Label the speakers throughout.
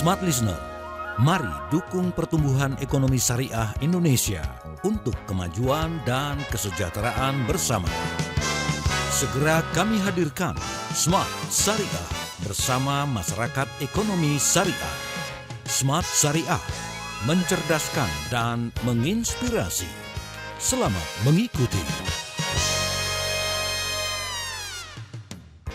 Speaker 1: Smart Listener, mari dukung pertumbuhan ekonomi syariah Indonesia untuk kemajuan dan kesejahteraan bersama. Segera kami hadirkan Smart Syariah bersama masyarakat ekonomi syariah. Smart Syariah, mencerdaskan dan menginspirasi. Selamat mengikuti.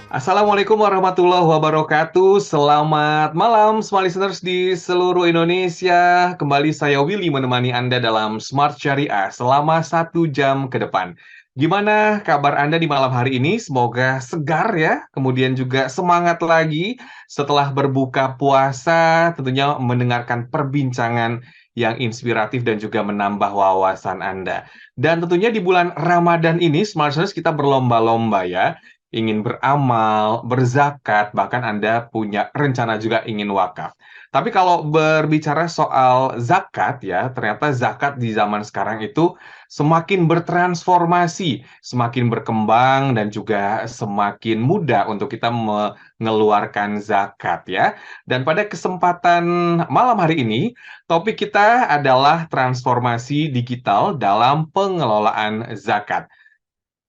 Speaker 2: Assalamualaikum warahmatullahi wabarakatuh. Selamat malam Smart Listeners di seluruh Indonesia. Kembali saya Willy menemani Anda dalam Smart Syariah selama 1 jam ke depan. Gimana kabar Anda di malam hari ini? Semoga segar ya, kemudian juga semangat lagi setelah berbuka puasa, tentunya mendengarkan perbincangan yang inspiratif dan juga menambah wawasan Anda. Dan tentunya di bulan Ramadan ini, Smart Listeners, kita berlomba-lomba ya, ingin beramal, berzakat, bahkan Anda punya rencana juga ingin wakaf. Tapi kalau berbicara soal zakat ya, ternyata zakat di zaman sekarang itu semakin bertransformasi, semakin berkembang dan juga semakin mudah untuk kita mengeluarkan zakat ya. Dan pada kesempatan malam hari ini, topik kita adalah transformasi digital dalam pengelolaan zakat.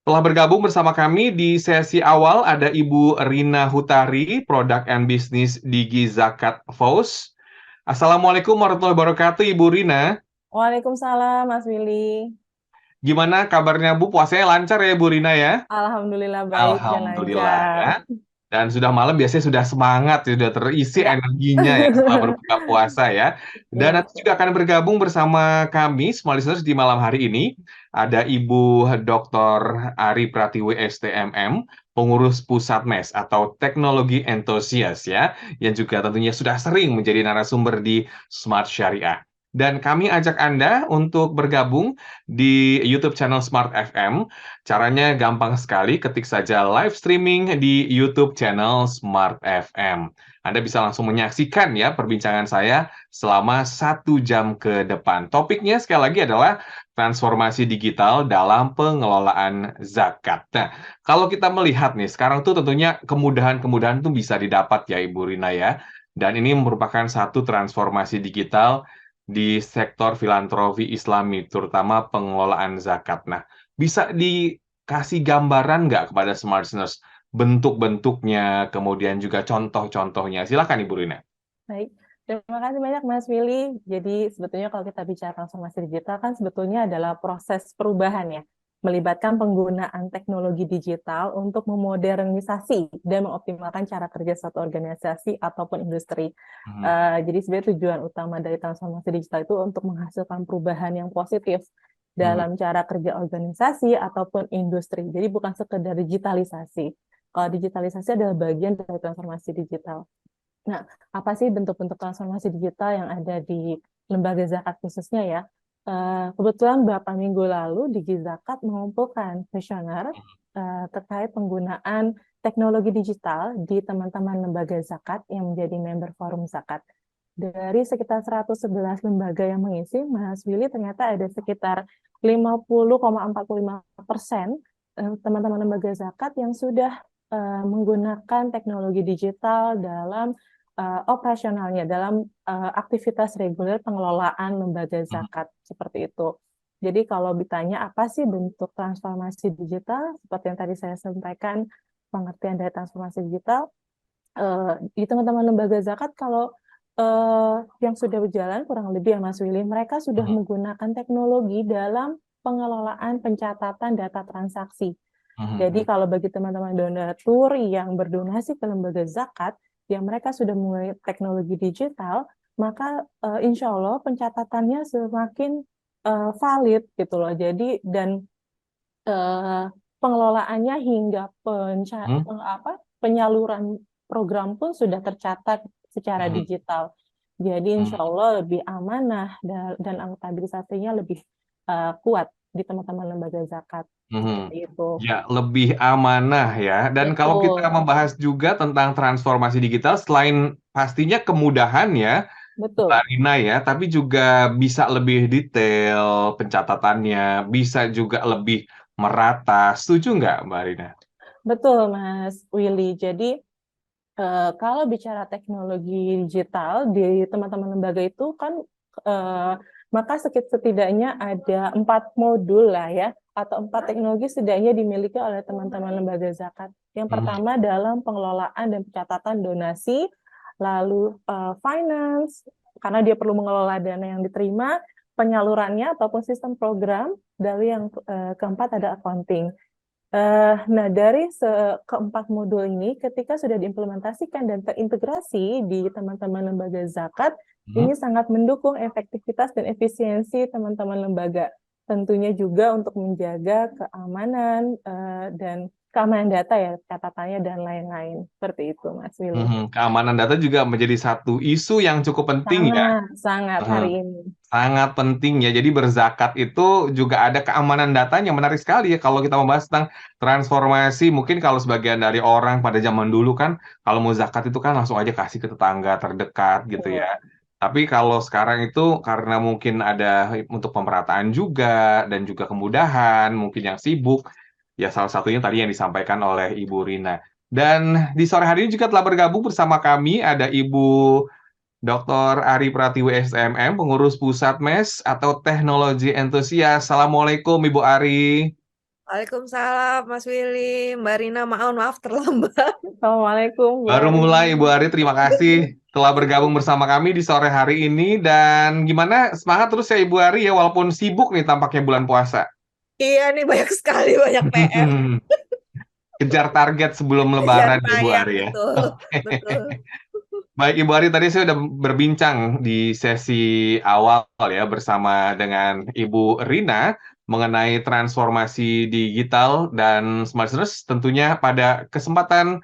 Speaker 2: Telah bergabung bersama kami di sesi awal ada Ibu Rina Hutari, Product and Business Digi Zakat FOS. Assalamualaikum warahmatullahi wabarakatuh, Ibu Rina.
Speaker 3: Waalaikumsalam, Mas Willy.
Speaker 2: Gimana kabarnya, Bu? Puasanya lancar ya, Bu Rina ya?
Speaker 3: Alhamdulillah baik dan
Speaker 2: Alhamdulillah ya.
Speaker 3: lancar.
Speaker 2: Dan sudah malam biasanya sudah semangat, sudah terisi
Speaker 3: Ya.
Speaker 2: energinya ya setelah berbuka puasa ya. Dan
Speaker 3: Iya,
Speaker 2: nanti
Speaker 3: betul.
Speaker 2: juga akan bergabung bersama kami, Small Listeners, di malam hari ini. Ada Ibu Dr. Ari Pratiwi STMM, pengurus Pusat MES atau Teknologi Enthusiast ya, yang juga tentunya sudah sering menjadi narasumber di Smart Syariah. Dan kami ajak Anda untuk bergabung di YouTube channel Smart FM. Caranya gampang sekali, ketik saja live streaming di YouTube channel Smart FM. Anda bisa langsung menyaksikan ya perbincangan saya selama 1 jam ke depan. Topiknya sekali lagi adalah transformasi digital dalam pengelolaan zakat. Nah, kalau kita melihat nih, sekarang tuh tentunya kemudahan-kemudahan tuh bisa didapat ya Ibu Rina ya. Dan ini merupakan satu transformasi digital di sektor filantropi Islami, terutama pengelolaan zakat. Nah, bisa dikasih gambaran nggak kepada Smart Listeners bentuk-bentuknya, kemudian juga contoh-contohnya? Silakan Ibu Rina.
Speaker 3: Baik. Terima kasih banyak, Mas Willy. Jadi sebetulnya kalau kita bicara transformasi digital kan sebetulnya adalah proses perubahan ya, melibatkan penggunaan teknologi digital untuk memodernisasi dan mengoptimalkan cara kerja suatu organisasi ataupun industri. Jadi sebenarnya tujuan utama dari transformasi digital itu untuk menghasilkan perubahan yang positif dalam cara kerja organisasi ataupun industri. Jadi bukan sekedar digitalisasi. Kalau digitalisasi adalah bagian dari transformasi digital. Nah, apa sih bentuk-bentuk transformasi digital yang ada di lembaga zakat khususnya ya? Kebetulan beberapa minggu lalu Digi Zakat mengumpulkan kuesioner terkait penggunaan teknologi digital di teman-teman lembaga zakat yang menjadi member forum zakat. Dari sekitar 111 lembaga yang mengisi, Mas Willy, ternyata ada sekitar 50,45% teman-teman lembaga zakat yang sudah menggunakan teknologi digital dalam operasionalnya, dalam aktivitas reguler pengelolaan lembaga zakat seperti itu. Jadi kalau ditanya apa sih bentuk transformasi digital, seperti yang tadi saya sampaikan, pengertian dari transformasi digital, di teman-teman lembaga zakat kalau yang sudah berjalan kurang lebih ya Mas Willy, mereka sudah menggunakan teknologi dalam pengelolaan pencatatan data transaksi. Jadi kalau bagi teman-teman donatur yang berdonasi ke lembaga zakat, yang mereka sudah mulai teknologi digital, maka insya Allah pencatatannya semakin valid gitu loh. Jadi dan pengelolaannya hingga penyaluran program pun sudah tercatat secara digital. Jadi insya Allah lebih amanah dan akuntabilitasnya lebih kuat di teman-teman lembaga zakat. Seperti itu.
Speaker 2: Ya, lebih amanah ya. Dan kalau kita
Speaker 3: Betul.
Speaker 2: membahas juga tentang transformasi digital, selain pastinya kemudahan ya,
Speaker 3: Betul.
Speaker 2: Mbak Rina ya, tapi juga bisa lebih detail pencatatannya, bisa juga lebih merata. Setuju nggak, Mbak Rina?
Speaker 3: Betul, Mas Willy. Jadi Kalau bicara teknologi digital di teman-teman lembaga itu kan eh, maka setidaknya ada 4 modul lah ya, atau 4 teknologi setidaknya dimiliki oleh teman-teman lembaga zakat. Yang pertama dalam pengelolaan dan pencatatan donasi, lalu finance karena dia perlu mengelola dana yang diterima, penyalurannya ataupun sistem program, dari yang keempat ada accounting. Nah, dari keempat modul ini, ketika sudah diimplementasikan dan terintegrasi di teman-teman lembaga zakat, ini sangat mendukung efektivitas dan efisiensi teman-teman lembaga. Tentunya juga untuk menjaga keamanan dan keamanan data ya, catatannya dan lain-lain. Seperti itu, Mas Willy.
Speaker 2: Keamanan data juga menjadi satu isu yang cukup penting ya.
Speaker 3: Sangat hari ini.
Speaker 2: Sangat penting ya. Jadi berzakat itu juga ada keamanan datanya. Menarik sekali ya kalau kita membahas tentang transformasi. Mungkin kalau sebagian dari orang pada zaman dulu kan, kalau mau zakat itu kan langsung aja kasih ke tetangga terdekat gitu ya. Tapi kalau sekarang itu karena mungkin ada untuk pemerataan juga dan juga kemudahan, mungkin yang sibuk, ya salah satunya tadi yang disampaikan oleh Ibu Rina. Dan di sore hari ini juga telah bergabung bersama kami ada Ibu Dr. Ari Pratiwi SMM, pengurus pusat MES atau teknologi entusias. Assalamualaikum Ibu Ari.
Speaker 4: Waalaikumsalam Mas Willy, Mbak Rina, maaf terlambat.
Speaker 3: Assalamualaikum, Bu
Speaker 2: Baru
Speaker 3: Ari.
Speaker 2: mulai Ibu Ari, terima kasih telah bergabung bersama kami di sore hari ini. Dan gimana, semangat terus ya Ibu Ari ya, walaupun sibuk nih tampaknya bulan puasa.
Speaker 4: Iya nih banyak sekali, banyak PR.
Speaker 2: Kejar target sebelum
Speaker 4: Kejar
Speaker 2: Lebaran ya Ibu
Speaker 4: tayang,
Speaker 2: Ari ya.
Speaker 4: betul, betul.
Speaker 2: Baik Ibu Ari, tadi saya sudah berbincang di sesi awal ya bersama dengan Ibu Rina mengenai transformasi digital dan smart business. Tentunya pada kesempatan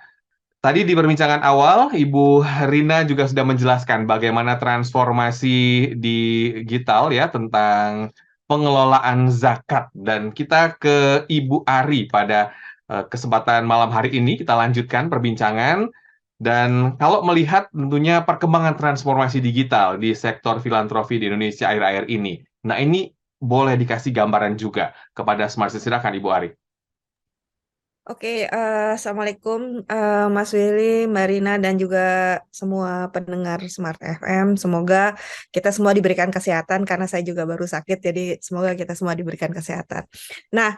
Speaker 2: tadi di perbincangan awal, Ibu Rina juga sudah menjelaskan bagaimana transformasi digital ya tentang pengelolaan zakat. Dan kita ke Ibu Ari pada kesempatan malam hari ini kita lanjutkan perbincangan. Dan kalau melihat tentunya perkembangan transformasi digital di sektor filantropi di Indonesia akhir-akhir ini. Nah ini boleh dikasih gambaran juga kepada Smart City, silakan Ibu Ari.
Speaker 4: Oke, Assalamualaikum Mas Willy, Mbak Rina, dan juga semua pendengar Smart FM. Semoga kita semua diberikan kesehatan, karena saya juga baru sakit, jadi semoga kita semua diberikan kesehatan. Nah,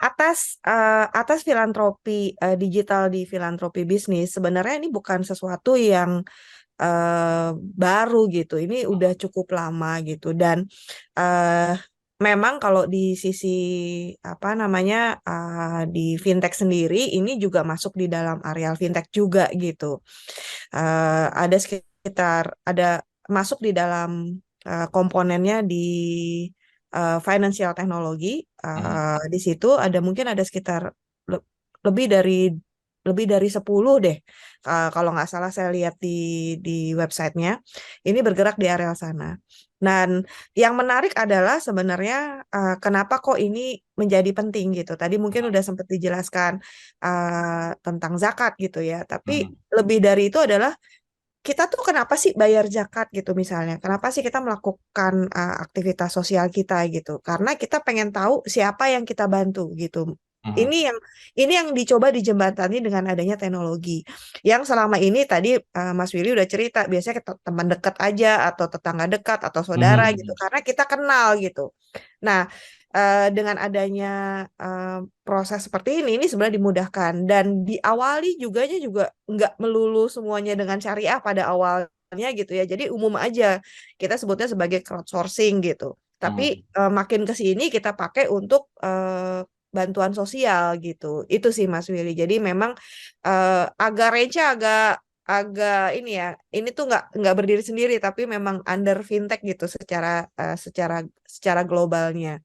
Speaker 4: atas filantropi digital di filantropi bisnis, sebenarnya ini bukan sesuatu yang baru gitu. Ini udah cukup lama gitu, dan memang kalau di sisi apa namanya di fintech sendiri ini juga masuk di dalam areal fintech juga gitu. Ada masuk di dalam komponennya di financial technology. Di situ mungkin ada sekitar lebih dari 10 deh. Kalau nggak salah saya lihat di websitenya, ini bergerak di area sana. Dan yang menarik adalah sebenarnya kenapa kok ini menjadi penting gitu. Tadi mungkin udah sempat dijelaskan tentang zakat gitu ya. Tapi lebih dari itu adalah kita tuh kenapa sih bayar zakat gitu misalnya. Kenapa sih kita melakukan aktivitas sosial kita gitu. Karena kita pengen tahu siapa yang kita bantu gitu. Ini yang dicoba dijembatani dengan adanya teknologi. Yang selama ini tadi Mas Willy udah cerita, biasanya kita teman dekat aja atau tetangga dekat atau saudara gitu, karena kita kenal gitu. Nah, dengan adanya proses seperti ini sebenarnya dimudahkan, dan diawali juga nggak melulu semuanya dengan syariah pada awalnya gitu ya. Jadi umum aja, kita sebutnya sebagai crowdsourcing gitu. Tapi makin ke sini kita pakai untuk bantuan sosial gitu. Itu sih Mas Willy. Jadi memang agak range-nya agak ini ya. Ini tuh nggak berdiri sendiri, tapi memang under fintech gitu secara globalnya.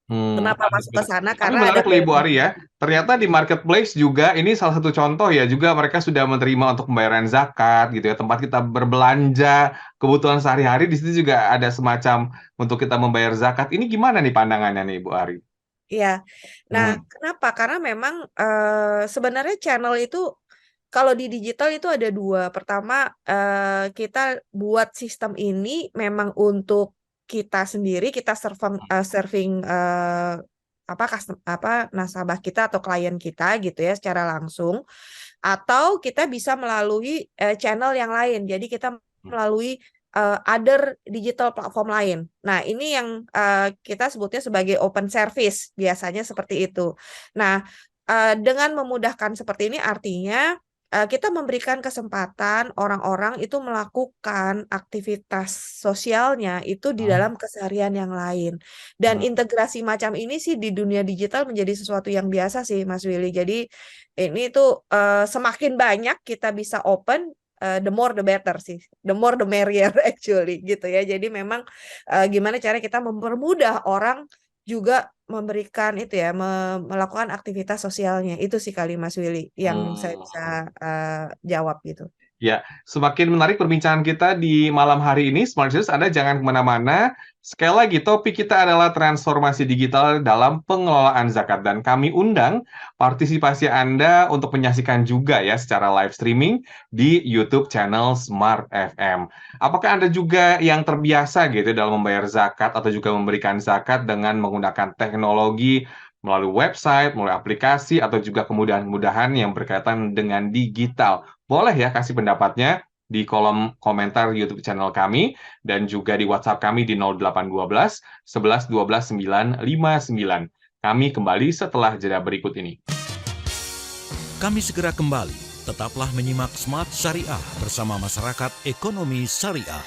Speaker 4: Kenapa masuk ke sana?
Speaker 2: Tapi
Speaker 4: Karena ada
Speaker 2: menarik Ibu Ari ya. Ternyata di marketplace juga ini salah satu contoh ya, juga mereka sudah menerima untuk pembayaran zakat gitu ya. Tempat kita berbelanja kebutuhan sehari-hari, di situ juga ada semacam untuk kita membayar zakat. Ini gimana nih pandangannya nih Ibu Ari?
Speaker 4: Iya. Nah, kenapa? Karena memang sebenarnya channel itu kalau di digital itu ada dua. Pertama, kita buat sistem ini memang untuk kita sendiri, kita serving nasabah kita atau klien kita gitu ya secara langsung, atau kita bisa melalui channel yang lain. Jadi kita melalui other digital platform lain. Nah, ini yang kita sebutnya sebagai open service, biasanya seperti itu. Nah, dengan memudahkan seperti ini artinya kita memberikan kesempatan orang-orang itu melakukan aktivitas sosialnya itu di dalam keseharian yang lain. Dan integrasi macam ini sih di dunia digital menjadi sesuatu yang biasa sih, Mas Willy. Jadi ini tuh semakin banyak kita bisa open, the more the better sih, the more the merrier actually gitu ya. Jadi memang gimana cara kita mempermudah orang juga memberikan itu ya, melakukan aktivitas sosialnya. Itu sih kali Mas Willy yang saya bisa jawab gitu.
Speaker 2: Ya, semakin menarik perbincangan kita di malam hari ini, Smart Users. Anda jangan kemana-mana. Sekali lagi, topik kita adalah transformasi digital dalam pengelolaan zakat. Dan kami undang partisipasi Anda untuk menyaksikan juga ya secara live streaming di YouTube channel Smart FM. Apakah Anda juga yang terbiasa gitu dalam membayar zakat atau juga memberikan zakat dengan menggunakan teknologi melalui website, melalui aplikasi, atau juga kemudahan-kemudahan yang berkaitan dengan digital? Boleh ya kasih pendapatnya di kolom komentar YouTube channel kami dan juga di WhatsApp kami di 0812 11 12 959. Kami kembali setelah jeda berikut ini.
Speaker 1: Kami segera kembali. Tetaplah menyimak Smart Syariah bersama Masyarakat Ekonomi Syariah.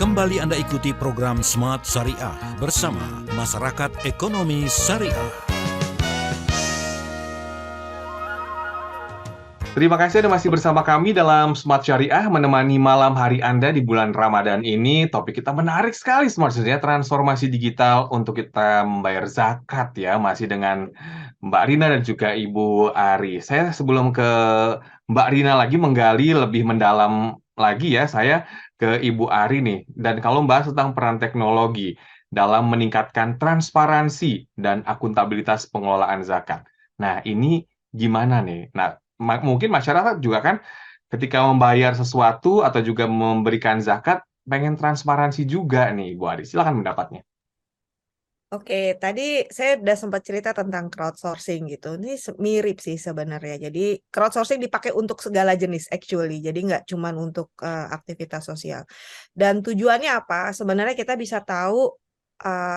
Speaker 1: Kembali Anda ikuti program Smart Syariah bersama Masyarakat Ekonomi Syariah.
Speaker 2: Terima kasih Anda masih bersama kami dalam Smart Syariah, menemani malam hari Anda di bulan Ramadan ini. Topik kita menarik sekali, Smart Syariah, transformasi digital untuk kita membayar zakat ya, masih dengan Mbak Rina dan juga Ibu Ari. Saya sebelum ke Mbak Rina lagi menggali lebih mendalam lagi ya, saya ke Ibu Ari nih. Dan kalau membahas tentang peran teknologi dalam meningkatkan transparansi dan akuntabilitas pengelolaan zakat. Nah, ini gimana nih? Nah, mungkin masyarakat juga kan ketika membayar sesuatu atau juga memberikan zakat pengen transparansi juga nih, Bu Ari. Silakan pendapatnya.
Speaker 4: Oke, tadi saya udah sempat cerita tentang crowdsourcing gitu. Ini mirip sih sebenarnya. Jadi crowdsourcing dipakai untuk segala jenis actually. Jadi nggak cuma untuk aktivitas sosial. Dan tujuannya apa? Sebenarnya kita bisa tahu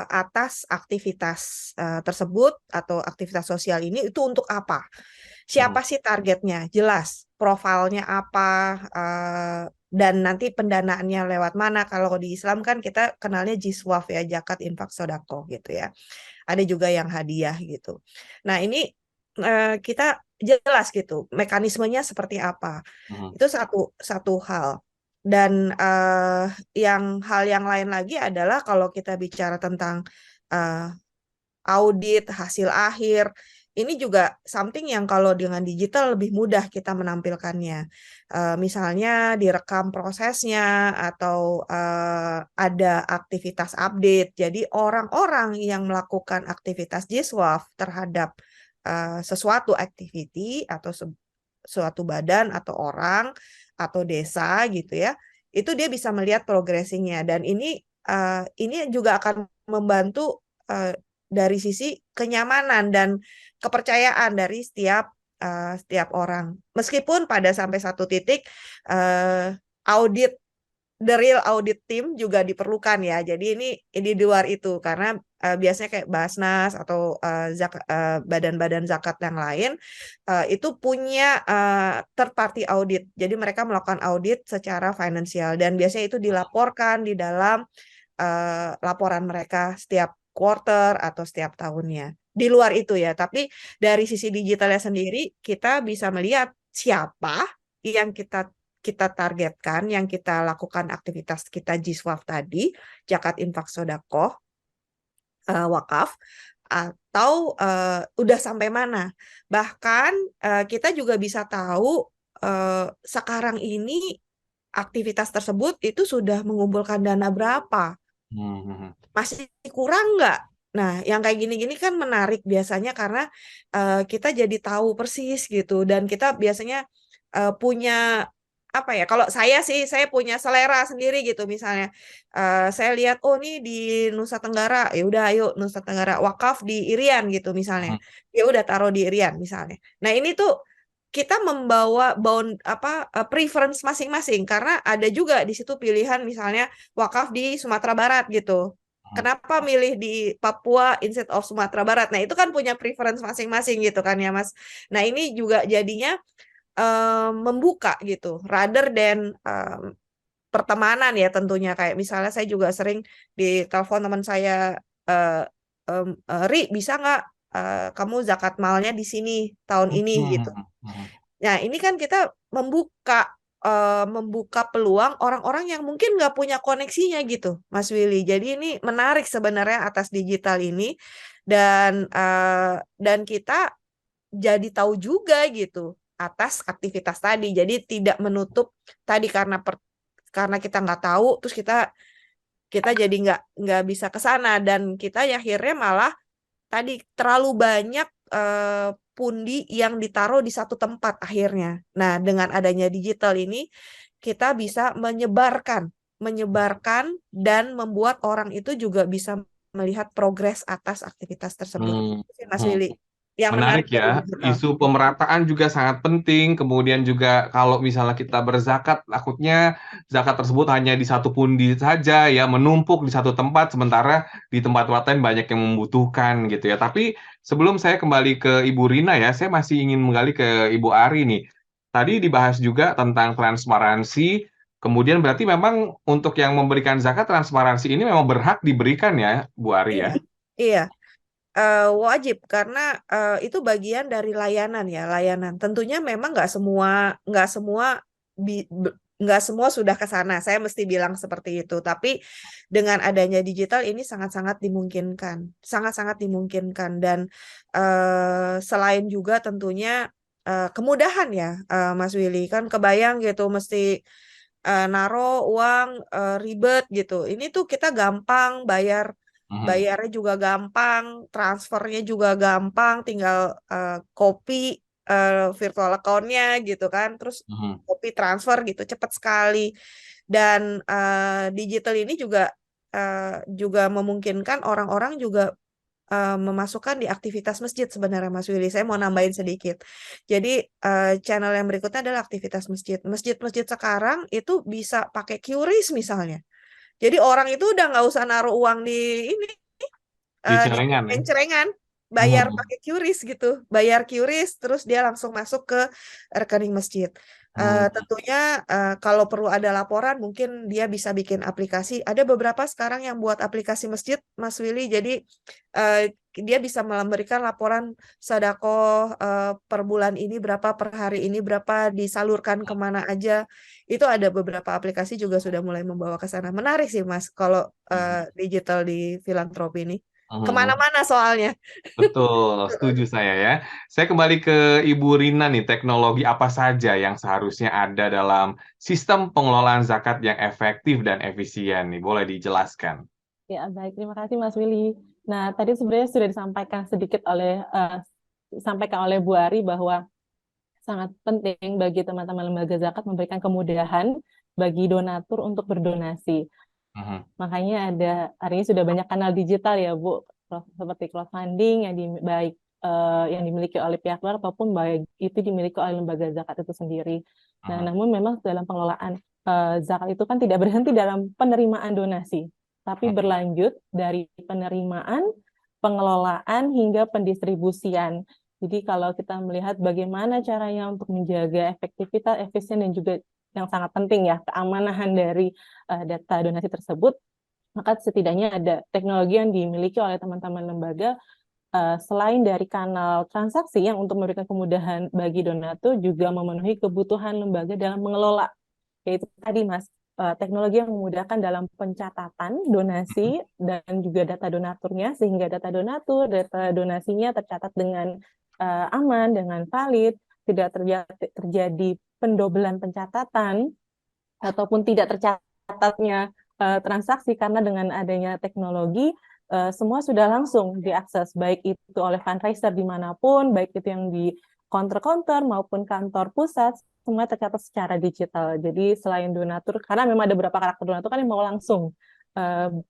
Speaker 4: atas aktivitas tersebut atau aktivitas sosial ini itu untuk apa. Siapa sih targetnya? Jelas. Profilnya apa? Dan nanti pendanaannya lewat mana. Kalau di Islam kan kita kenalnya jiswaf ya, zakat, infak, sedekah gitu ya. Ada juga yang hadiah gitu. Nah ini kita jelas gitu mekanismenya seperti apa. Itu satu hal. Dan hal yang lain lagi adalah kalau kita bicara tentang audit hasil akhir. Ini juga something yang kalau dengan digital lebih mudah kita menampilkannya. Misalnya direkam prosesnya atau ada aktivitas update. Jadi orang-orang yang melakukan aktivitas JISWAF terhadap sesuatu activity atau suatu badan atau orang atau desa gitu ya, itu dia bisa melihat progressing-nya. Dan ini juga akan membantu dari sisi kenyamanan dan kepercayaan dari setiap orang. Meskipun pada sampai satu titik audit the real audit team juga diperlukan ya. Jadi ini di luar itu karena biasanya kayak Basnas atau badan-badan zakat yang lain itu punya third party audit. Jadi mereka melakukan audit secara finansial dan biasanya itu dilaporkan di dalam laporan mereka setiap quarter atau setiap tahunnya. Di luar itu ya, tapi dari sisi digitalnya sendiri kita bisa melihat siapa yang kita targetkan, yang kita lakukan aktivitas kita Jiswaf tadi, zakat, infak, sedekah, wakaf, atau udah sampai mana. Bahkan kita juga bisa tahu sekarang ini aktivitas tersebut itu sudah mengumpulkan dana berapa, masih kurang nggak? Nah, yang kayak gini-gini kan menarik biasanya karena kita jadi tahu persis gitu dan kita biasanya punya apa ya? Kalau saya sih saya punya selera sendiri gitu misalnya saya lihat oh nih di Nusa Tenggara ya udah ayo Nusa Tenggara wakaf di Irian gitu misalnya ya udah taruh di Irian misalnya. Nah ini tuh kita membawa preference masing-masing karena ada juga di situ pilihan misalnya wakaf di Sumatera Barat gitu. Kenapa milih di Papua instead of Sumatera Barat? Nah, itu kan punya preference masing-masing gitu kan ya, Mas. Nah, ini juga jadinya membuka gitu, rather than pertemanan ya tentunya. Kayak misalnya saya juga sering ditelepon teman saya, Ri, bisa nggak kamu zakat malnya di sini tahun ini gitu. Nah, ini kan kita membuka peluang orang-orang yang mungkin nggak punya koneksinya gitu, Mas Willy. Jadi ini menarik sebenarnya atas digital ini dan kita jadi tahu juga gitu atas aktivitas tadi. Jadi tidak menutup tadi karena kita nggak tahu, terus kita jadi nggak bisa ke sana dan kita ya akhirnya malah tadi terlalu banyak pundi yang ditaruh di satu tempat akhirnya. Nah, dengan adanya digital ini kita bisa menyebarkan dan membuat orang itu juga bisa melihat progres atas aktivitas tersebut. Mas Willy, yang
Speaker 2: Menarik
Speaker 4: menarik dari
Speaker 2: ya,
Speaker 4: digital.
Speaker 2: isu pemerataan juga sangat penting. Kemudian juga kalau misalnya kita berzakat, takutnya zakat tersebut hanya di satu pundi saja ya, menumpuk di satu tempat, sementara di tempat-tempat lain banyak yang membutuhkan gitu ya. Tapi sebelum saya kembali ke Ibu Rina ya, saya masih ingin menggali ke Ibu Ari nih. Tadi dibahas juga tentang transparansi, kemudian berarti memang untuk yang memberikan zakat, transparansi ini memang berhak diberikan ya, Bu Ari ya?
Speaker 4: Iya, iya. Wajib karena itu bagian dari layanan ya layanan. Tentunya memang nggak semua sudah ke sana. Saya mesti bilang seperti itu. Tapi dengan adanya digital ini sangat-sangat dimungkinkan, sangat-sangat dimungkinkan dan selain juga tentunya kemudahan ya, Mas Willy kan kebayang gitu mesti naro uang ribet gitu. Ini tuh kita gampang bayarnya juga gampang, transfernya juga gampang, tinggal copy virtual account-nya gitu kan, terus copy transfer gitu, cepat sekali. Dan digital ini juga memungkinkan orang-orang juga memasukkan di aktivitas masjid sebenarnya Mas Willy. Saya mau nambahin sedikit. Jadi channel yang berikutnya adalah aktivitas masjid. Masjid-masjid sekarang itu bisa pakai QRIS misalnya. Jadi orang itu udah nggak usah naruh uang di ini
Speaker 2: Di
Speaker 4: di
Speaker 2: celengan ya?
Speaker 4: celengan, bayar pakai QRIS gitu, bayar QRIS terus dia langsung masuk ke rekening masjid. Tentunya kalau perlu ada laporan mungkin dia bisa bikin aplikasi. Ada beberapa sekarang yang buat aplikasi masjid, Mas Willy. Jadi dia bisa memberikan laporan sedekah per bulan ini berapa, per hari ini berapa, disalurkan kemana aja. Itu ada beberapa aplikasi juga sudah mulai membawa ke sana. Menarik sih Mas, kalau digital di filantropi ini. Kemana-mana soalnya.
Speaker 2: Betul, setuju saya ya. Saya kembali ke Ibu Rina nih, teknologi apa saja yang seharusnya ada dalam sistem pengelolaan zakat yang efektif dan efisien nih? Boleh dijelaskan?
Speaker 3: Ya, baik. Terima kasih, Mas Willy. Nah, tadi sebenarnya sudah disampaikan oleh Bu Ari bahwa sangat penting bagi teman-teman lembaga zakat memberikan kemudahan bagi donatur untuk berdonasi. Makanya hari ini sudah banyak kanal digital ya, Bu, seperti crowdfunding baik yang dimiliki oleh pihak luar ataupun baik itu dimiliki oleh lembaga zakat itu sendiri. Nah, namun memang dalam pengelolaan zakat itu kan tidak berhenti dalam penerimaan donasi, tapi berlanjut dari penerimaan, pengelolaan, hingga pendistribusian. Jadi kalau kita melihat bagaimana caranya untuk menjaga efektivitas, efisien, dan juga yang sangat penting ya, keamanan dari data donasi tersebut, maka setidaknya ada teknologi yang dimiliki oleh teman-teman lembaga selain dari kanal transaksi yang untuk memberikan kemudahan bagi donatur, juga memenuhi kebutuhan lembaga dalam mengelola, yaitu tadi Mas, teknologi yang memudahkan dalam pencatatan donasi dan juga data donaturnya, sehingga data donatur, data donasinya tercatat dengan aman, dengan valid, tidak terjadi pendobelan pencatatan, ataupun tidak tercatatnya transaksi, karena dengan adanya teknologi semua sudah langsung diakses, baik itu oleh fundraiser dimanapun, baik itu yang di counter-counter maupun kantor pusat, semua tercatat secara digital. Jadi selain donatur, karena memang ada beberapa karakter donatur kan yang mau langsung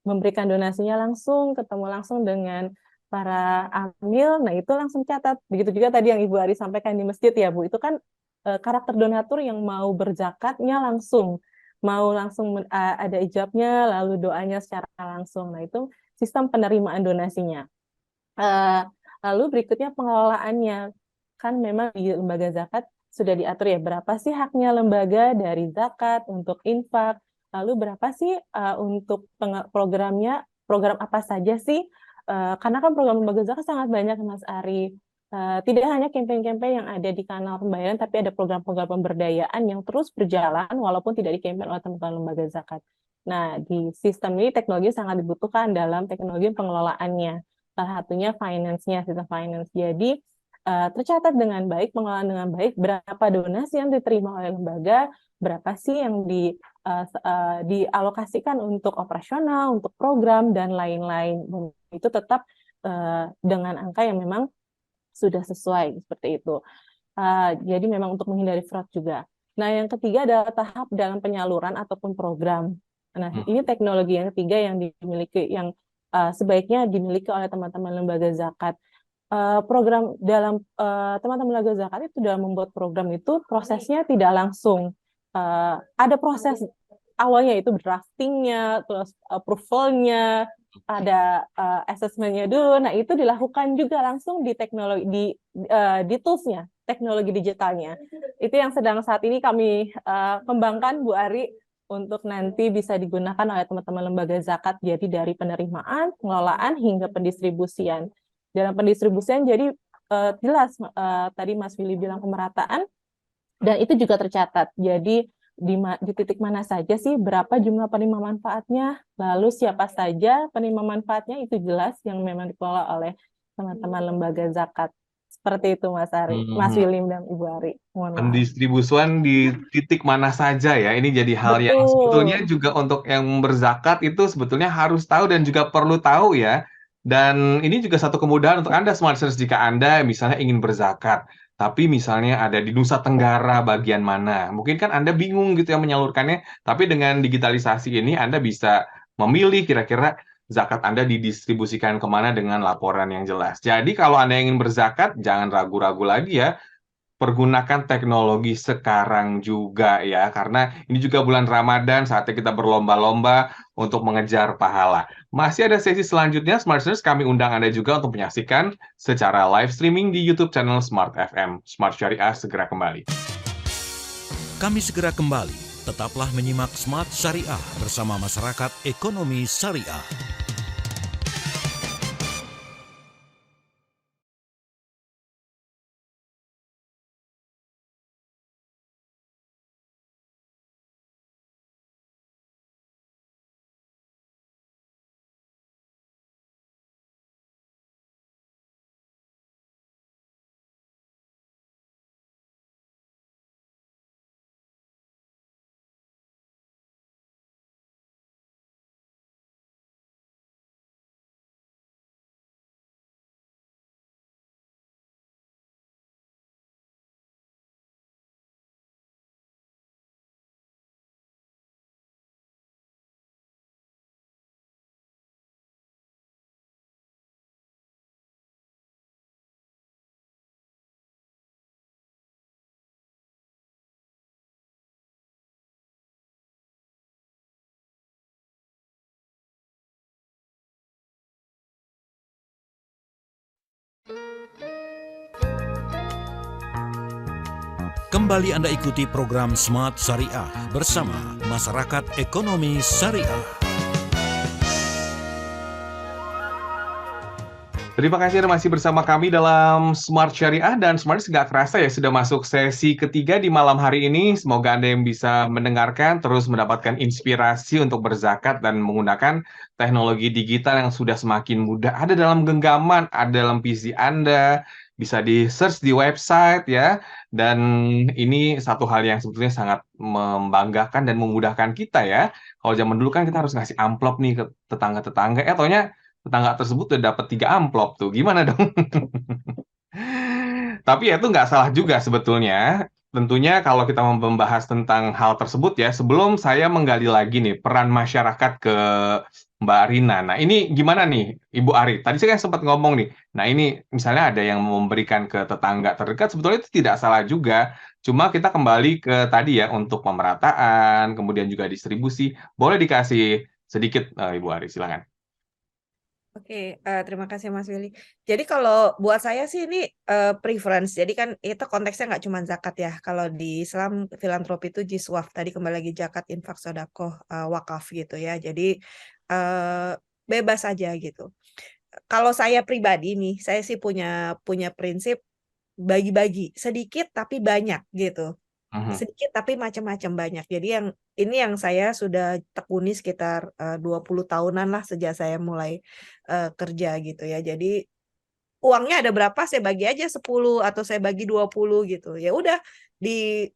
Speaker 3: memberikan donasinya langsung, ketemu langsung dengan para amil, nah itu langsung catat. Begitu juga tadi yang Ibu Ari sampaikan di masjid ya Bu, itu kan karakter donatur yang mau berzakatnya langsung, mau langsung ada ijabnya, lalu doanya secara langsung. Nah itu sistem penerimaan donasinya. Lalu berikutnya pengelolaannya, kan memang di lembaga zakat sudah diatur ya berapa sih haknya lembaga dari zakat untuk infak, lalu berapa sih untuk programnya, program apa saja sih? Karena kan program lembaga zakat sangat banyak Mas Ari. Tidak hanya campaign-campaign yang ada di kanal pembayaran, tapi ada program-program pemberdayaan yang terus berjalan walaupun tidak di-campaign oleh teman-teman lembaga zakat. Nah, di sistem ini teknologi sangat dibutuhkan dalam teknologi pengelolaannya. Salah satunya finance-nya, sistem finance. Jadi, tercatat dengan baik, pengelolaan dengan baik, berapa donasi yang diterima oleh lembaga, berapa sih yang dialokasikan untuk operasional, untuk program, dan lain-lain. Dan itu tetap dengan angka yang memang sudah sesuai, seperti itu. Jadi memang untuk menghindari fraud juga. Nah, yang ketiga adalah tahap dalam penyaluran ataupun program. Nah, ini teknologi yang ketiga yang dimiliki, yang sebaiknya dimiliki oleh teman-teman lembaga zakat. Program dalam teman-teman lembaga zakat itu dalam membuat program itu prosesnya tidak langsung. Ada proses awalnya itu draftingnya, terus approval-nya, ada assessment-nya dulu. Nah, itu dilakukan juga langsung di teknologi, di tools-nya, teknologi digitalnya. Itu yang sedang saat ini kami kembangkan, Bu Ari, untuk nanti bisa digunakan oleh teman-teman lembaga zakat, jadi dari penerimaan, pengelolaan, hingga pendistribusian. Dalam pendistribusian, jadi jelas tadi Mas Willy bilang pemerataan, dan itu juga tercatat. Jadi di titik mana saja sih, berapa jumlah penerima manfaatnya, lalu siapa saja penerima manfaatnya, itu jelas yang memang dikelola oleh teman-teman lembaga zakat. Seperti itu Mas Ari, Mas William dan Ibu Ari. Mohon maaf.
Speaker 2: Pendistribusian di titik mana saja ya. Ini jadi hal yang
Speaker 3: Betul.
Speaker 2: sebetulnya juga untuk yang berzakat itu sebetulnya harus tahu dan juga perlu tahu ya. Dan ini juga satu kemudahan untuk Anda Smart Listeners jika Anda misalnya ingin berzakat, tapi misalnya ada di Nusa Tenggara bagian mana. Mungkin kan Anda bingung gitu ya menyalurkannya, tapi dengan digitalisasi ini Anda bisa memilih kira-kira zakat Anda didistribusikan kemana dengan laporan yang jelas. Jadi kalau Anda ingin berzakat, jangan ragu-ragu lagi ya. Pergunakan teknologi sekarang juga ya, karena ini juga bulan Ramadan, saatnya kita berlomba-lomba untuk mengejar pahala. Masih ada sesi selanjutnya, Smart Listeners, kami undang Anda juga untuk menyaksikan secara live streaming di YouTube channel Smart FM. Smart Syariah segera kembali.
Speaker 1: Kami segera kembali. Tetaplah menyimak Smart Syariah bersama masyarakat ekonomi syariah. Kembali Anda ikuti program Smart Syariah bersama Masyarakat Ekonomi Syariah.
Speaker 2: Terima kasih Anda masih bersama kami dalam Smart Syariah, dan Smart nggak kerasa ya sudah masuk sesi ketiga di malam hari ini. Semoga Anda yang bisa mendengarkan terus mendapatkan inspirasi untuk berzakat dan menggunakan teknologi digital yang sudah semakin mudah ada dalam genggaman, ada dalam PC Anda, bisa di-search di website ya. Dan ini satu hal yang sebetulnya sangat membanggakan dan memudahkan kita ya. Kalau zaman dulu kan kita harus ngasih amplop nih ke tetangga-tetangga, taunya tetangga tersebut udah dapat 3 amplop tuh. Gimana dong? Tapi ya itu nggak salah juga sebetulnya. Tentunya kalau kita membahas tentang hal tersebut ya, sebelum saya menggali lagi nih peran masyarakat ke Mbak Rina. Nah ini gimana nih Ibu Ari? Tadi saya kan sempat ngomong nih. Nah ini misalnya ada yang memberikan ke tetangga terdekat, sebetulnya itu tidak salah juga. Cuma kita kembali ke tadi ya, untuk pemerataan, kemudian juga distribusi. Boleh dikasih sedikit Ibu Ari, silakan.
Speaker 4: Oke, terima kasih Mas Willy. Jadi kalau buat saya sih ini preference. Jadi kan itu konteksnya nggak cuma zakat ya. Kalau di Islam filantropi itu jiswaf. Tadi kembali lagi zakat, infak, sedekah, wakaf gitu ya. Jadi bebas aja gitu. Kalau saya pribadi nih, saya sih punya prinsip bagi-bagi sedikit tapi banyak gitu. Sedikit tapi macam-macam banyak. Jadi ini yang saya sudah tekuni sekitar 20 tahunan lah sejak saya mulai kerja gitu ya. Jadi uangnya ada berapa saya bagi aja 10 atau saya bagi 20 gitu. Ya udah di